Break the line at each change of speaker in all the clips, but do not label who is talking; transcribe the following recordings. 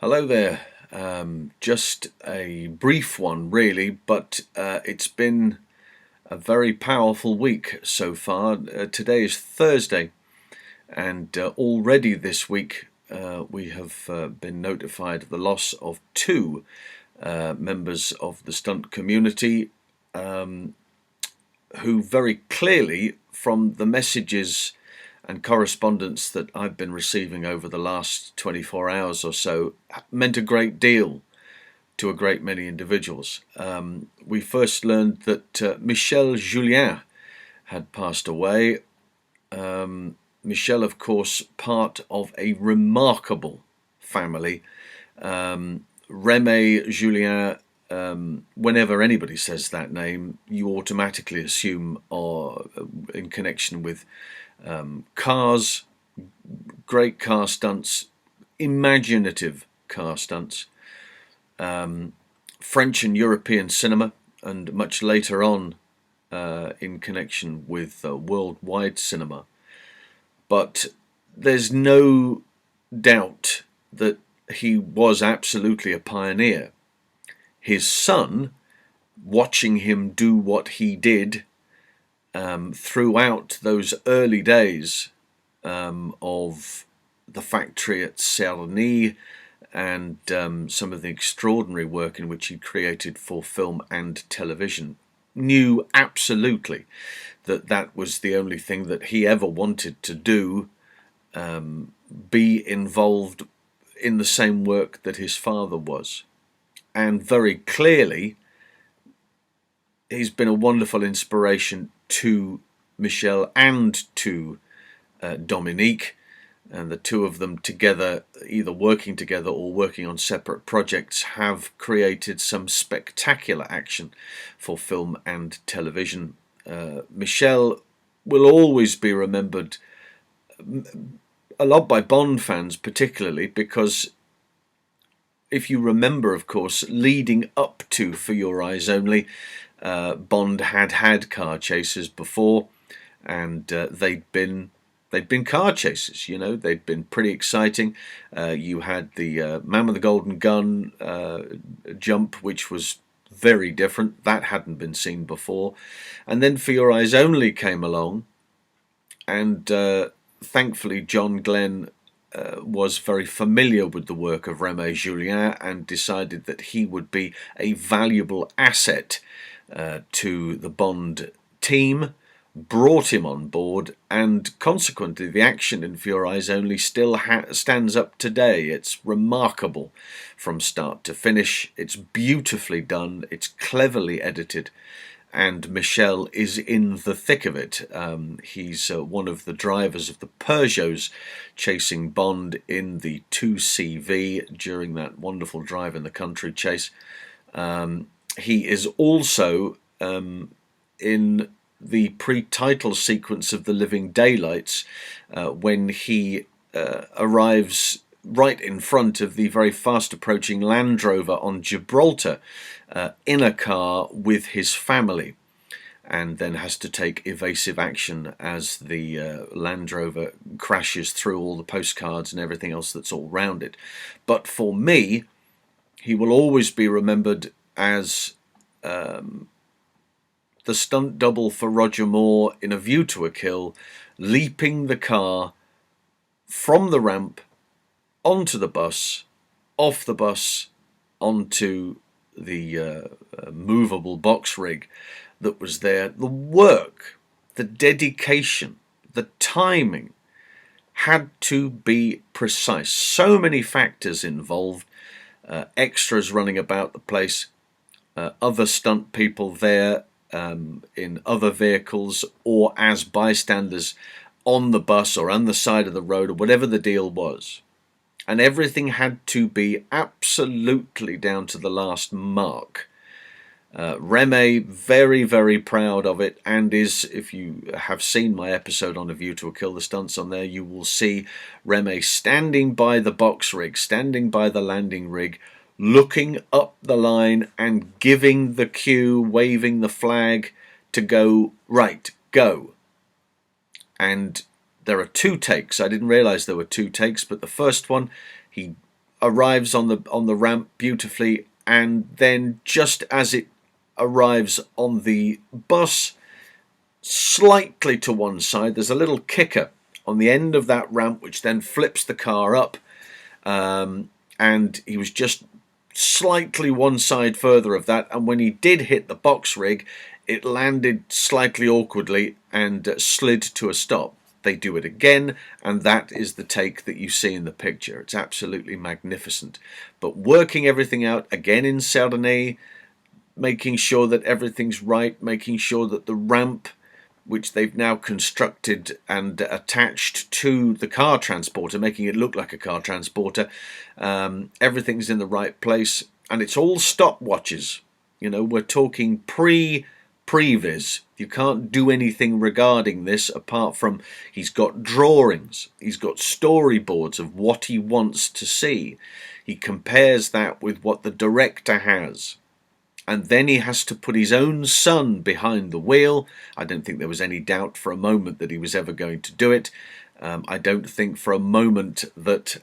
Hello there. Just a brief one, really, but it's been a very powerful week so far. Today is Thursday, and already this week we have been notified of the loss of two members of the stunt community who very clearly, from the messages and correspondence that I've been receiving over the last 24 hours or so, meant a great deal to a great many individuals. We first learned that Michel Julienne had passed away. Michel, of course, part of a remarkable family. Remy Julienne, whenever anybody says that name, you automatically assume in connection with cars, great car stunts, imaginative car stunts, French and European cinema, and much later on in connection with worldwide cinema. But there's no doubt that he was absolutely a pioneer. His son, watching him do what he did throughout those early days of the factory at Cerny and some of the extraordinary work in which he created for film and television, knew absolutely that that was the only thing that he ever wanted to do, be involved in the same work that his father was. And very clearly, he's been a wonderful inspiration to Michel and to Dominique, and the two of them together, either working together or working on separate projects, have created some spectacular action for film and television. Michel will always be remembered a lot by Bond fans, particularly because if you remember, of course, leading up to For Your Eyes Only, Bond had car chases before, and they'd been car chases. You know, they'd been pretty exciting. You had the Man with the Golden Gun jump, which was very different. That hadn't been seen before. And then For Your Eyes Only came along, and thankfully John Glenn was very familiar with the work of Remy Julienne and decided that he would be a valuable asset to the Bond team, brought him on board, and consequently the action in For Your Eyes Only still stands up today. It's remarkable from start to finish. It's beautifully done, it's cleverly edited, and Michel is in the thick of it. He's one of the drivers of the Peugeots chasing Bond in the 2CV during that wonderful drive in the country chase. He is also in the pre-title sequence of The Living Daylights when he arrives right in front of the very fast approaching Land Rover on Gibraltar in a car with his family, and then has to take evasive action as the Land Rover crashes through all the postcards and everything else that's all round it. But for me, he will always be remembered as the stunt double for Roger Moore in A View to a Kill, leaping the car from the ramp onto the bus, off the bus onto the movable box rig that was there. The work, the dedication, the timing had to be precise. So many factors involved, extras running about the place, other stunt people there in other vehicles or as bystanders on the bus or on the side of the road or whatever the deal was. And everything had to be absolutely down to the last mark. Remy, very, very proud of it, and is, if you have seen my episode on A View to a Kill, the stunts on there, you will see Remy standing by the box rig, standing by the landing rig, looking up the line and giving the cue, waving the flag to go, right, go. And there are two takes. I didn't realize there were two takes, but the first one, he arrives on the ramp beautifully, and then just as it arrives on the bus, slightly to one side, there's a little kicker on the end of that ramp which then flips the car up, and he was just slightly one side further of that, and when he did hit the box rig, it landed slightly awkwardly and slid to a stop. They do it again, and that is the take that you see in the picture. It's absolutely magnificent. But working everything out again in Saint-Denis, making sure that everything's right, making sure that the ramp, which they've now constructed and attached to the car transporter, making it look like a car transporter, everything's in the right place, and it's all stopwatches. You know, we're talking previs. You can't do anything regarding this apart from he's got drawings, he's got storyboards of what he wants to see. He compares that with what the director has, and then he has to put his own son behind the wheel. I don't think there was any doubt for a moment that he was ever going to do it. I don't think for a moment that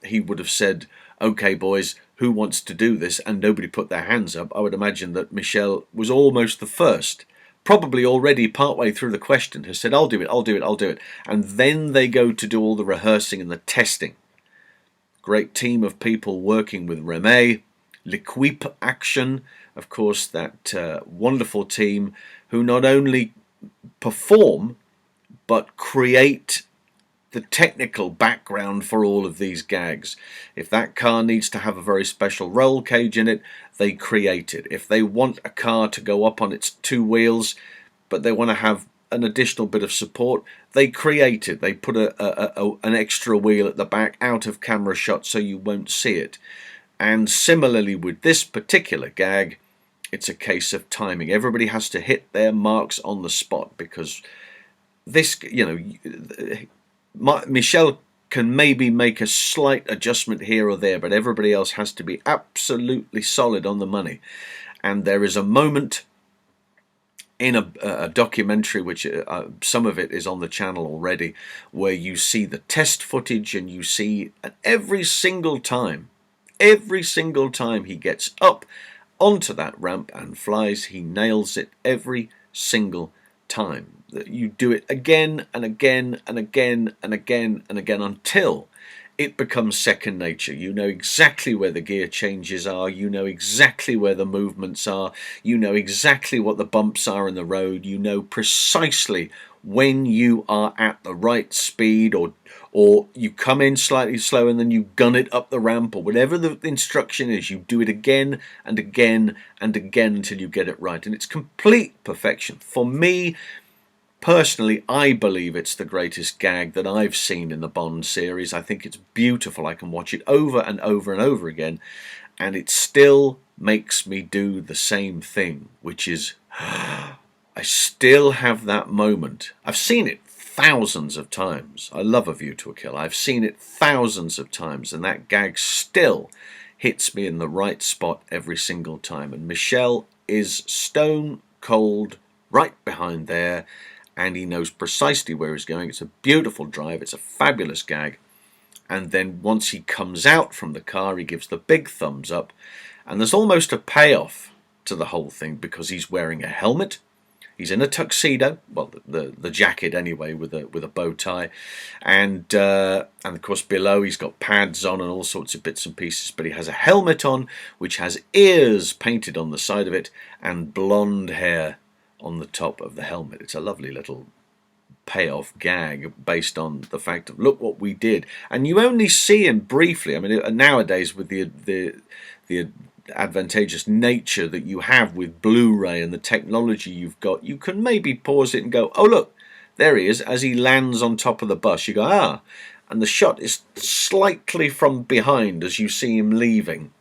he would have said, okay boys, who wants to do this, and nobody put their hands up. I would imagine that Michel was almost the first, probably already partway through the question, has said, I'll do it, I'll do it, I'll do it. And then they go to do all the rehearsing and the testing. Great team of people working with Remy, L'Equipe Action, of course, that wonderful team who not only perform but create the technical background for all of these gags. If that car needs to have a very special roll cage in it, they create it. If they want a car to go up on its two wheels, but they want to have an additional bit of support, they create it. They put an extra wheel at the back, out of camera shot, so you won't see it. And similarly with this particular gag, it's a case of timing. Everybody has to hit their marks on the spot, because this, you know, Michel can maybe make a slight adjustment here or there, but everybody else has to be absolutely solid on the money. And there is a moment in a documentary, which some of it is on the channel already, where you see the test footage, and you see every single time he gets up onto that ramp and flies, he nails it every single time. You do it again and again and again and again and again until it becomes second nature. You know exactly where the gear changes are, you know exactly where the movements are, you know exactly what the bumps are in the road, you know precisely when you are at the right speed, or you come in slightly slow and then you gun it up the ramp, or whatever the instruction is, you do it again and again and again until you get it right. And it's complete perfection. For me, personally, I believe it's the greatest gag that I've seen in the Bond series. I think it's beautiful. I can watch it over and over and over again, and it still makes me do the same thing, which is I still have that moment. I've seen it thousands of times. I love A View to a Kill. I've seen it thousands of times, and that gag still hits me in the right spot every single time. And Michel is stone cold right behind there, and he knows precisely where he's going. It's a beautiful drive. It's a fabulous gag. And then once he comes out from the car, he gives the big thumbs up, and there's almost a payoff to the whole thing, because he's wearing a helmet. He's in a tuxedo, well, the jacket anyway, with a bow tie, and of course below he's got pads on and all sorts of bits and pieces. But he has a helmet on which has ears painted on the side of it and blonde hair on the top of the helmet. It's a lovely little payoff gag based on the fact of, look what we did. And you only see him briefly. I mean, nowadays with the advantageous nature that you have with Blu-ray and the technology you've got, you can maybe pause it and go, oh look, there he is as he lands on top of the bus. You go, ah, and the shot is slightly from behind as you see him leaving,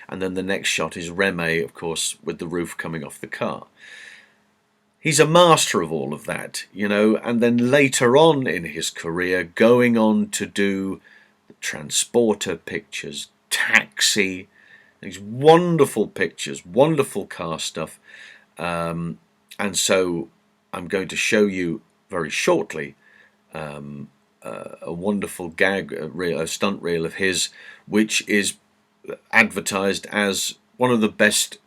and then the next shot is Remy, of course, with the roof coming off the car. He's a master of all of that, you know. And then later on in his career, going on to do Transporter pictures, Taxi, these wonderful pictures, wonderful car stuff. And so I'm going to show you very shortly a wonderful gag reel, a stunt reel of his, which is advertised as one of the best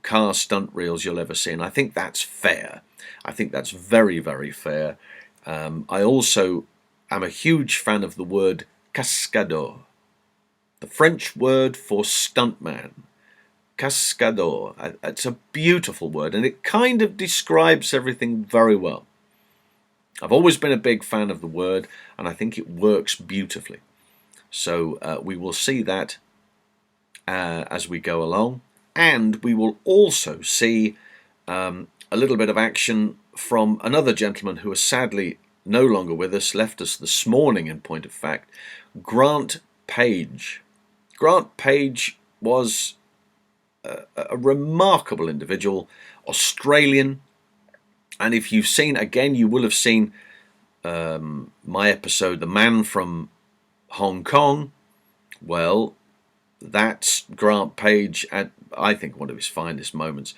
car stunt reels you'll ever see. And I think that's fair. I think that's very, very fair. I also am a huge fan of the word cascadeur, the French word for stuntman. Cascadeur. It's a beautiful word, and it kind of describes everything very well. I've always been a big fan of the word, and I think it works beautifully. So we will see that as we go along, and we will also see a little bit of action from another gentleman who is sadly no longer with us, left us this morning in point of fact, Grant Page. Grant Page was a remarkable individual, Australian, and if you've seen, again, you will have seen my episode, The Man from Hong Kong. Well, that's Grant Page at, I think, one of his finest moments,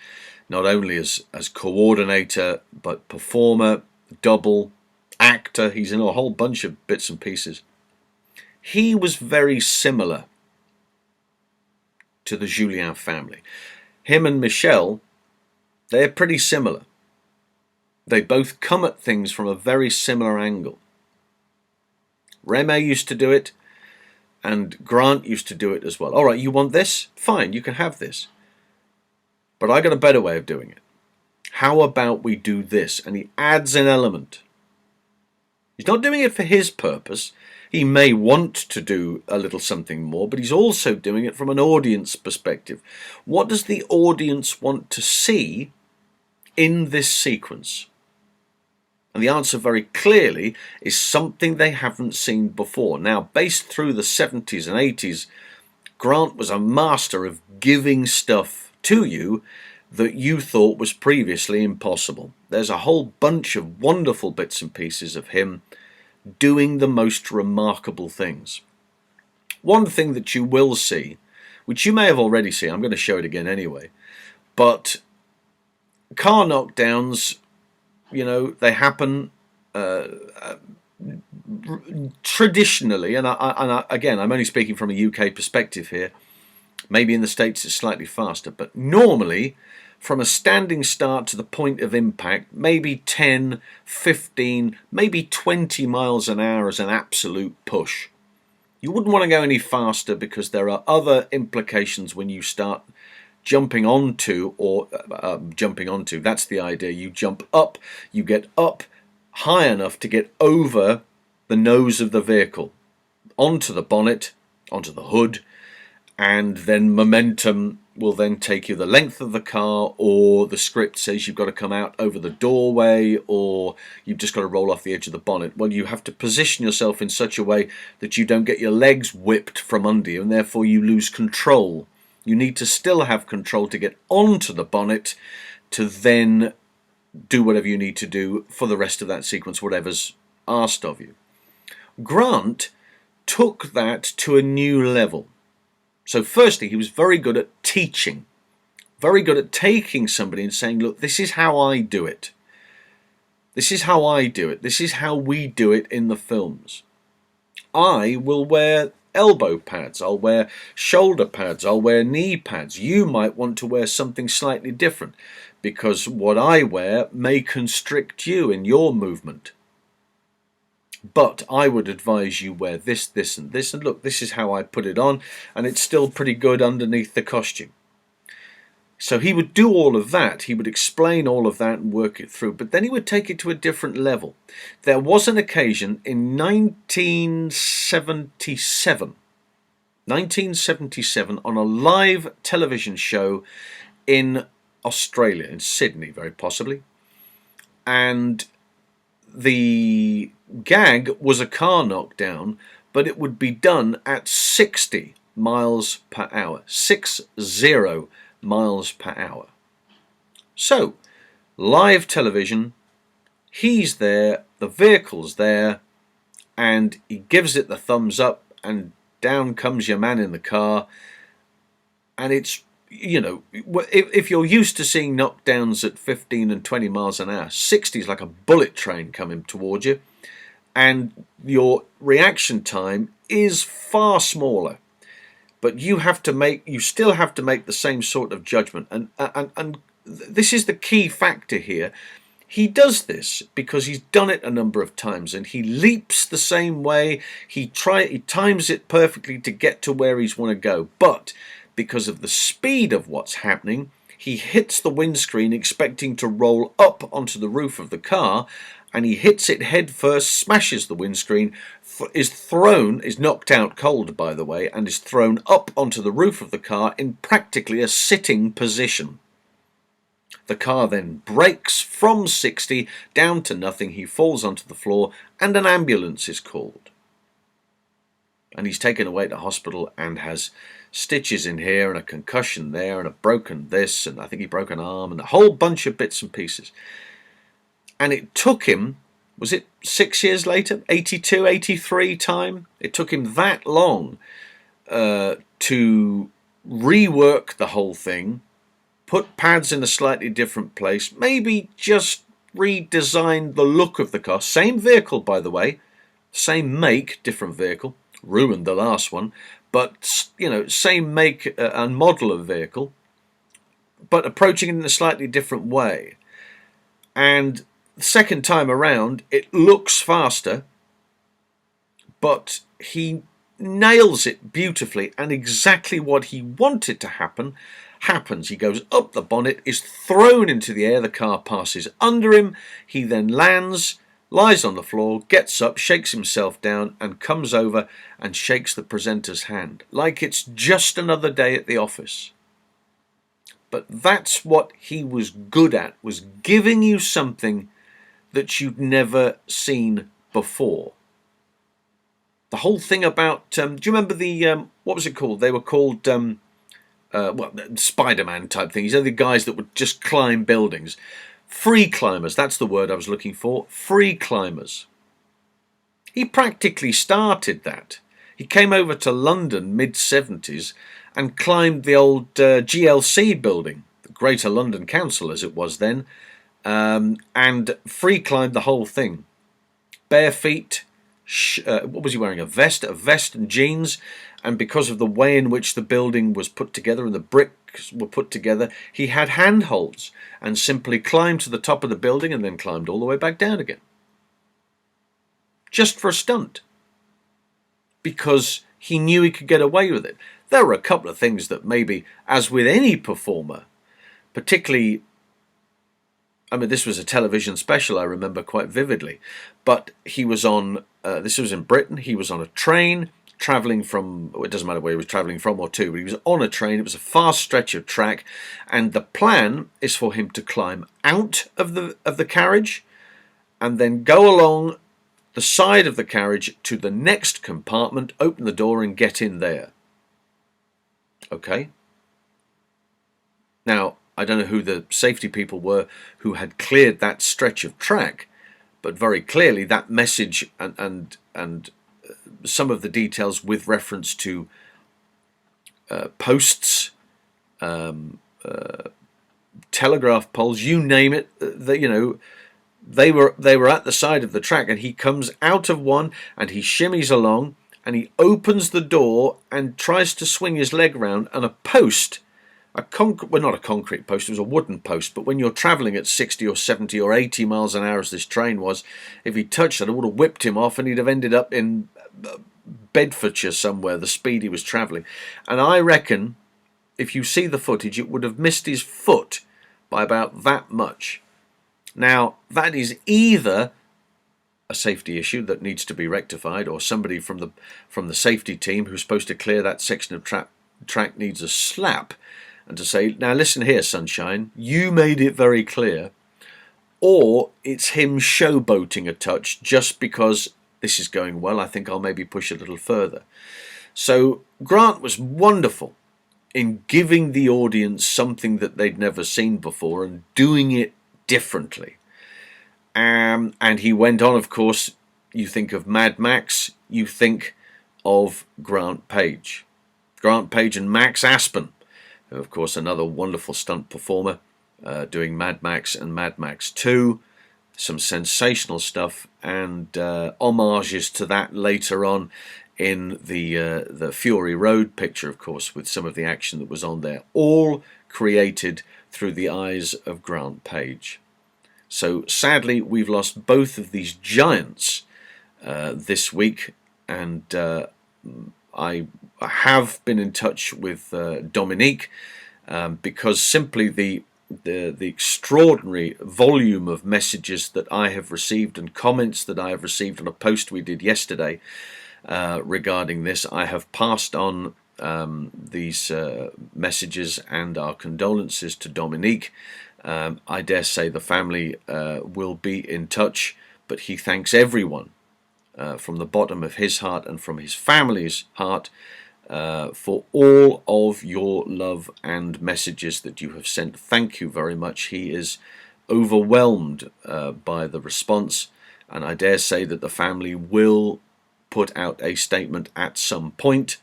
not only as coordinator, but performer, double, actor. He's in a whole bunch of bits and pieces. He was very similar to the Juliennes family. Him and Michel, they're pretty similar. They both come at things from a very similar angle. Remy used to do it, and Grant used to do it as well. All right, you want this? Fine, you can have this. But I got a better way of doing it. How about we do this? And he adds an element. He's not doing it for his purpose. He may want to do a little something more, but he's also doing it from an audience perspective. What does the audience want to see in this sequence? And the answer very clearly is something they haven't seen before. Now, based through the 70s and 80s, Grant was a master of giving stuff to you that you thought was previously impossible. There's a whole bunch of wonderful bits and pieces of him doing the most remarkable things. One thing that you will see, which you may have already seen, I'm going to show it again anyway, but car knockdowns, you know, they happen traditionally, and again, I'm only speaking from a UK perspective here. Maybe in the States it's slightly faster, but normally from a standing start to the point of impact, maybe 10, 15, maybe 20 miles an hour as an absolute push. You wouldn't want to go any faster because there are other implications when you start jumping onto, that's the idea. You jump up, you get up high enough to get over the nose of the vehicle, onto the bonnet, onto the hood, and then momentum will then take you the length of the car, or the script says you've got to come out over the doorway, or you've just got to roll off the edge of the bonnet. Well, you have to position yourself in such a way that you don't get your legs whipped from under you, and therefore you lose control. You need to still have control to get onto the bonnet to then do whatever you need to do for the rest of that sequence, whatever's asked of you. Grant took that to a new level. So firstly, he was very good at teaching, very good at taking somebody and saying, look, this is how I do it. This is how I do it. This is how we do it in the films. I will wear elbow pads, I'll wear shoulder pads, I'll wear knee pads. You might want to wear something slightly different because what I wear may constrict you in your movement. But I would advise you wear this, this and this, and look, this is how I put it on, and it's still pretty good underneath the costume. So he would do all of that, he would explain all of that and work it through, but then he would take it to a different level. There was an occasion in 1977 on a live television show in Australia, in Sydney very possibly, and the gag was a car knockdown, but it would be done at 60 miles per hour, 60 miles per hour. So, live television, he's there, the vehicle's there, and he gives it the thumbs up, and down comes your man in the car, and it's, you know, if you're used to seeing knockdowns at 15 and 20 miles an hour, 60 is like a bullet train coming towards you, and your reaction time is far smaller. But you still have to make the same sort of judgment, and this is the key factor here. He does this because he's done it a number of times, and he leaps the same way. He times it perfectly to get to where he's want to go. But because of the speed of what's happening, he hits the windscreen expecting to roll up onto the roof of the car, and he hits it head first, smashes the windscreen, is knocked out cold, by the way, and is thrown up onto the roof of the car in practically a sitting position. The car then brakes from 60 down to nothing. He falls onto the floor, and an ambulance is called. And he's taken away to hospital and has stitches in here and a concussion there and a broken this, and I think he broke an arm and a whole bunch of bits and pieces. And it took him, was it 6 years later, 82, 83 time? It took him that long to rework the whole thing, put pads in a slightly different place, maybe just redesign the look of the car. Same vehicle, by the way, same make, different vehicle. Ruined the last one, but same make and model of vehicle, but approaching it in a slightly different way. And the second time around, it looks faster, but he nails it beautifully, and exactly what he wanted to happen happens. He goes up the bonnet, is thrown into the air, the car passes under him, he then lands, lies on the floor, gets up, shakes himself down, and comes over and shakes the presenter's hand, like it's just another day at the office. But that's what he was good at, was giving you something that you'd never seen before. The whole thing about, do you remember the, what was it called? They were called, Spider-Man type things. The guys that would just climb buildings. Free climbers, that's the word I was looking for. Free climbers. He practically started that. He came over to London mid-70s and climbed the old GLC building, the Greater London Council as it was then, and free climbed the whole thing. Bare feet, what was he wearing? A vest and jeans, and because of the way in which the building was put together and the bricks were put together, he had handholds and simply climbed to the top of the building and then climbed all the way back down again. Just for a stunt. Because he knew he could get away with it. There were a couple of things that maybe, as with any performer, particularly, I mean, this was a television special I remember quite vividly, but he was on, this was in Britain, he was on a train, travelling from, it doesn't matter where he was travelling from or to, but he was on a train. It was a fast stretch of track, and the plan is for him to climb out of the carriage and then go along the side of the carriage to the next compartment, open the door and get in there. Okay? Now, I don't know who the safety people were who had cleared that stretch of track, but very clearly that message and some of the details with reference to posts, telegraph poles, you name it, they were at the side of the track, and he comes out of one and he shimmies along and he opens the door and tries to swing his leg round, and a post, not a concrete post, it was a wooden post, but when you're travelling at 60 or 70 or 80 miles an hour as this train was, if he touched it, it would have whipped him off and he'd have ended up in Bedfordshire somewhere, the speed he was travelling. And I reckon if you see the footage, it would have missed his foot by about that much. Now, that is either a safety issue that needs to be rectified, or somebody from the safety team who's supposed to clear that section of track needs a slap and to say, now listen here, sunshine, you made it very clear. Or it's him showboating a touch just because this is going well, I think I'll maybe push a little further. So Grant was wonderful in giving the audience something that they'd never seen before and doing it differently. And he went on, of course, you think of Mad Max, you think of Grant Page. Grant Page and Max Aspen, who, of course, another wonderful stunt performer, doing Mad Max and Mad Max 2. some sensational stuff, and homages to that later on in the Fury Road picture, of course, with some of the action that was on there, all created through the eyes of Grant Page. So sadly, we've lost both of these giants this week, and I have been in touch with Dominique because simply the extraordinary volume of messages that I have received and comments that I have received on a post we did yesterday regarding this. I have passed on these messages and our condolences to Dominique. I dare say the family will be in touch, but he thanks everyone from the bottom of his heart and from his family's heart for all of your love and messages that you have sent. Thank you very much. He is overwhelmed by the response, and I dare say that the family will put out a statement at some point.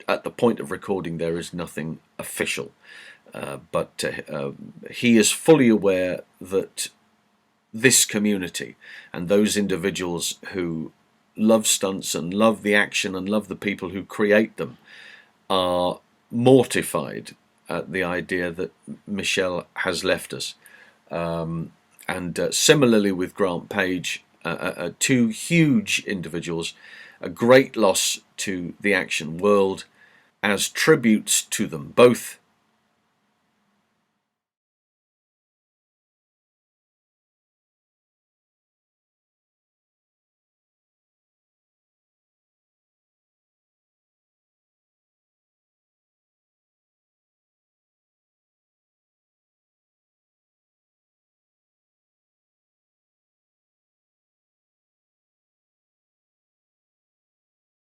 At the point of recording, there is nothing official, but he is fully aware that this community and those individuals who love stunts and love the action and love the people who create them are mortified at the idea that Michel has left us. And similarly with Grant Page, two huge individuals, a great loss to the action world. As tributes to them both,